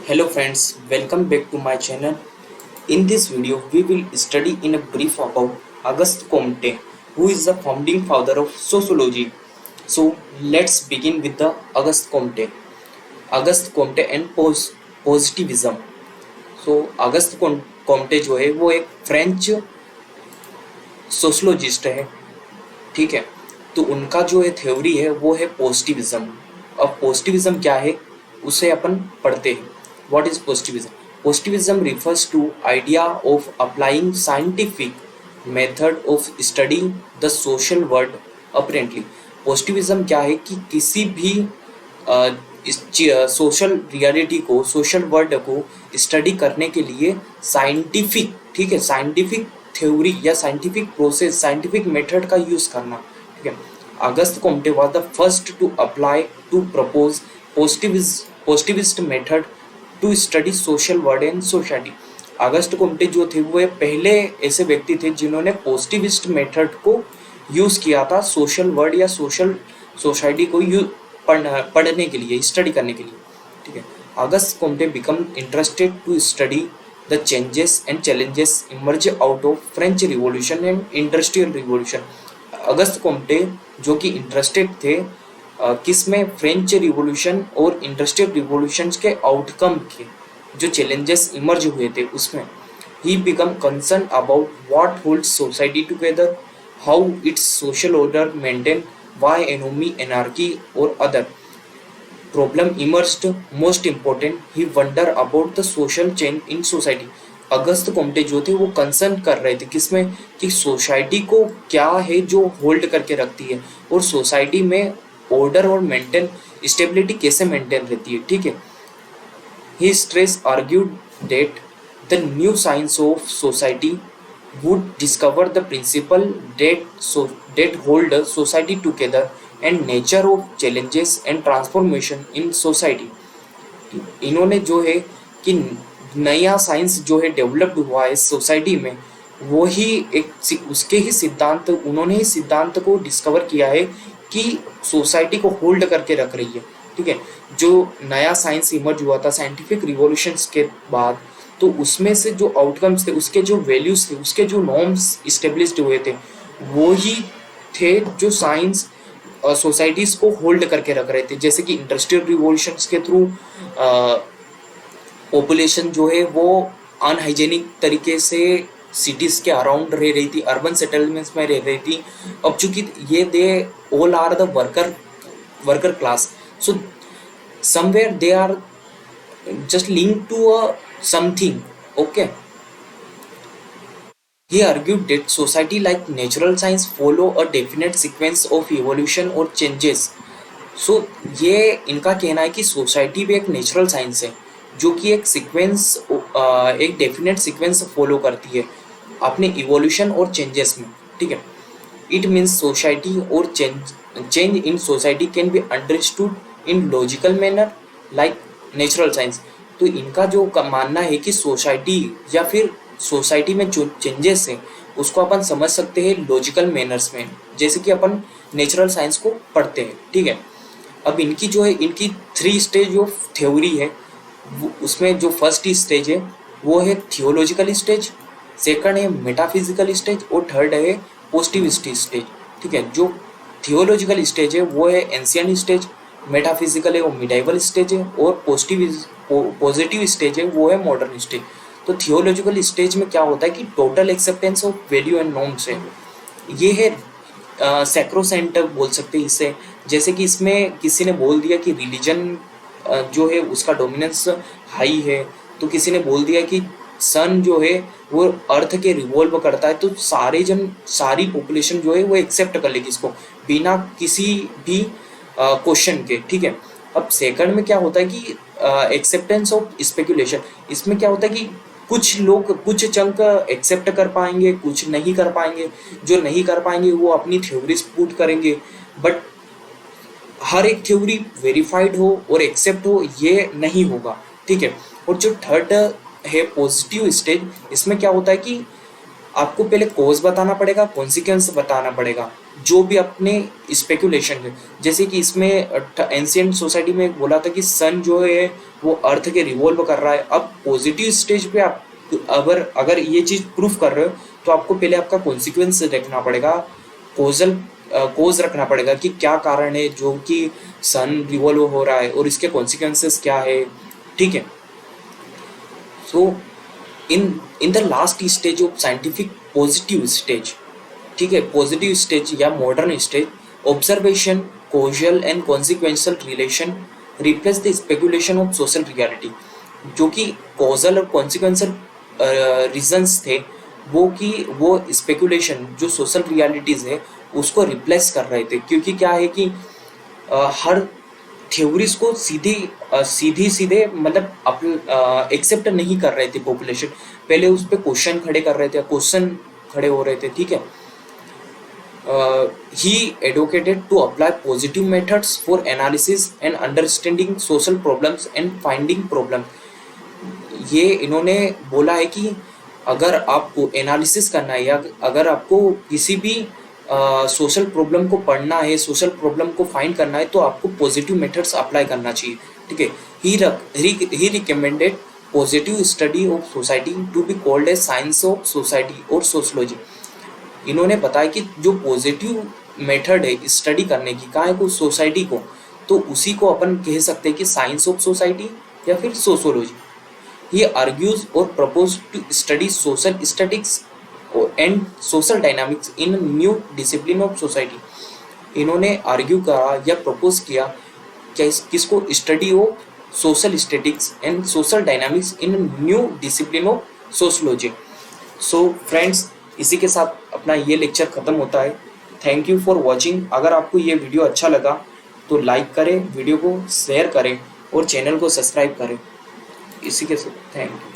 Hello friends, welcome back to my channel. In this video, we will study in a brief about Auguste Comte, who is the founding father of sociology. So let's begin with the Auguste Comte. Auguste Comte and positivism. So Auguste Comte जो है वो एक French sociologist है, ठीक है। तो उनका जो है थ्योरी है वो है पॉजिटिविज्म। अब पॉजिटिविज्म क्या है उसे अपन पढ़ते हैं। What is positivism? Positivism refers to idea of applying scientific method of studying the social world apparently. Positivism क्या है कि किसी भी सोशल रियलिटी को, सोशल वर्ल्ड को स्टडी करने के लिए साइंटिफिक, ठीक है, साइंटिफिक थ्योरी या साइंटिफिक प्रोसेस, साइंटिफिक मेथड का यूज करना, ठीक है। Auguste Comte was the first to apply to propose positivist method to study social world and society. August Comte जो थे वो पहले ऐसे व्यक्ति थे जिन्होंने पॉजिटिविस्ट मेथड को यूज किया था सोशल वर्ल्ड या सोशल सोसाइटी को पढ़ने के लिए, स्टडी करने के लिए, ठीक है। Auguste Comte become interested to study the changes and challenges emerge out of French revolution and industrial revolution. Auguste Comte जो कि इंटरेस्टेड थे किसमें, फ्रेंच रिवॉल्यूशन और इंडस्ट्रियल रिवॉल्यूशन के आउटकम के जो चैलेंजेस इमर्ज हुए थे उसमें। He become concern about what holds society together, how its social order maintain, why anomie, anarchy और other problem emerged. Most important, he wonder about the social change in society. Auguste Comte जो थे वो concern कर रहे थे किसमें, कि society को क्या है जो होल्ड करके रखती है और सोसाइटी में ऑर्डर और मेंटेन स्टेबिलिटी कैसे मेंटेन रहती है, ठीक है। He stress argued that the new science of society would discover the principle that hold society together and nature of challenges and transformation in society. इन्होंने जो है कि नया साइंस जो है डेवलप्ड हुआ है सोसाइटी में, वो ही एक उसके ही सिद्धांत, उन्होंने ही सिद्धांत को डिस्कवर किया है कि सोसाइटी को होल्ड करके रख रही है, ठीक है। जो नया साइंस इमर्ज हुआ था साइंटिफिक रिवॉल्यूशंस के बाद, तो उसमें से जो आउटकम्स थे, उसके जो वैल्यूज थे, उसके जो नॉर्म्स इस्टेब्लिश्ड हुए थे, वो ही थे जो साइंस सोसाइटीज को होल्ड करके रख रहे थे। जैसे कि इंडस्ट्रियल रिवॉल्यूशंस के थ्रू पॉपुलेशन जो है वो अनहाइजेनिक तरीके से सिटीज़ के अराउंड रह रही थी, अर्बन सेटलमेंट्स में रह रही थी। अब चूंकि ये they all are the worker class, so somewhere they are just link to a something, okay. He argued that society like natural science follow a definite sequence of evolution or changes. So ये इनका कहना है कि society भी एक natural science है जो कि एक सीक्वेंस, एक डेफिनेट सीक्वेंस फॉलो करती है अपने इवोल्यूशन और चेंजेस में, ठीक है। इट मीन्स सोसाइटी और change in society can be understood in logical manner like natural science. तो इनका जो मानना है कि सोसाइटी या फिर सोसाइटी में जो चेंजेस हैं उसको अपन समझ सकते हैं लॉजिकल मैनर्स में, जैसे कि अपन नेचुरल साइंस को पढ़ते हैं, ठीक है। अब इनकी जो है, इनकी 3 स्टेज ऑफ थ्योरी है, उसमें जो फर्स्ट स्टेज है वो है थियोलॉजिकल स्टेज, सेकंड है मेटाफिजिकल स्टेज और थर्ड है पॉजिटिविस्ट स्टेज, ठीक है। जो थियोलॉजिकल स्टेज है वो है एंशियंट स्टेज, मेटाफिजिकल है वो मिडाइवल स्टेज है और पॉजिटिव स्टेज है वो है मॉडर्न स्टेज। तो थियोलॉजिकल स्टेज में क्या होता है कि total acceptance of value and norms है, ये है सैक्रोसेंट बोल सकते हैं इसे। जैसे कि इसमें किसी ने बोल दिया कि रिलीजन जो है उसका डोमिनेंस हाई है, तो किसी ने बोल दिया कि सन जो है वो अर्थ के रिवॉल्व करता है, तो सारी पॉपुलेशन जो है वो एक्सेप्ट कर लेगी इसको बिना किसी भी क्वेश्चन के, ठीक है। अब सेकंड में क्या होता है कि एक्सेप्टेंस ऑफ स्पेकुलेशन। इसमें क्या होता है कि कुछ लोग कुछ चंक एक्सेप्ट कर पाएंगे, कुछ नहीं कर पाएंगे। जो नहीं कर पाएंगे वो अपनी थ्योरीज पुट करेंगे, बट हर एक थ्योरी वेरीफाइड हो और एक्सेप्ट हो ये नहीं होगा, ठीक है। और जो थर्ड है पॉजिटिव स्टेज, इसमें क्या होता है कि आपको पहले कोज बताना पड़ेगा, कॉन्सिक्वेंस बताना पड़ेगा, जो भी अपने स्पेकुलेशन है। जैसे कि इसमें एंशियंट सोसाइटी में बोला था कि सन जो है वो अर्थ के रिवॉल्व कर रहा है। अब पॉजिटिव स्टेज पे आप अगर ये चीज़ प्रूफ कर रहे हो तो आपको पहले आपका कॉन्सिक्वेंस देखना पड़ेगा, कोज रखना पड़ेगा कि क्या कारण है जो कि सन रिवॉल्व हो रहा है और इसके कॉन्सिक्वेंसेस क्या है। ठीक है, so in the last stage of scientific positive stage, ठीक है, पॉजिटिव स्टेज या modern stage, observation, causal and consequential relation replace the speculation of social reality. जो कि कॉजल और कॉन्सिक्वेंशियल रीजंस थे वो स्पेकुलेशन जो सोशल रियलिटीज है उसको रिप्लेस कर रहे थे। क्योंकि क्या है कि हर थ्योरीज को सीधे मतलब एक्सेप्ट नहीं कर रहे थे पॉपुलेशन, पहले उस पर क्वेश्चन खड़े कर रहे थे, क्वेश्चन खड़े हो रहे थे। ठीक है, he advocated to apply positive methods for analysis and understanding social problems and finding problems। ये इन्होंने बोला है कि अगर आपको एनालिसिस करना है या अगर आपको किसी भी सोशल प्रॉब्लम को पढ़ना है, सोशल प्रॉब्लम को फाइंड करना है, तो आपको पॉजिटिव मेथड्स अप्लाई करना चाहिए। ठीक है, he recommended positive study of society to be called as science of society और सोशलॉजी। इन्होंने बताया कि जो पॉजिटिव मेथड है स्टडी करने की कहाँ है को सोसाइटी को, तो उसी को अपन कह सकते हैं कि साइंस ऑफ सोसाइटी या फिर सोशोलॉजी। ये आर्ग्यूज और propose to study social statics and social dynamics in new discipline of society. इन्होंने आर्ग्यू करा या प्रपोज किया किसको, study of social statics and social dynamics in new discipline of sociology. So friends, इसी के साथ अपना ये लेक्चर ख़त्म होता है। Thank you for watching. अगर आपको ये वीडियो अच्छा लगा तो लाइक करें, वीडियो को शेयर करें और चैनल को सब्सक्राइब करें। इसी के साथ थैंक यू।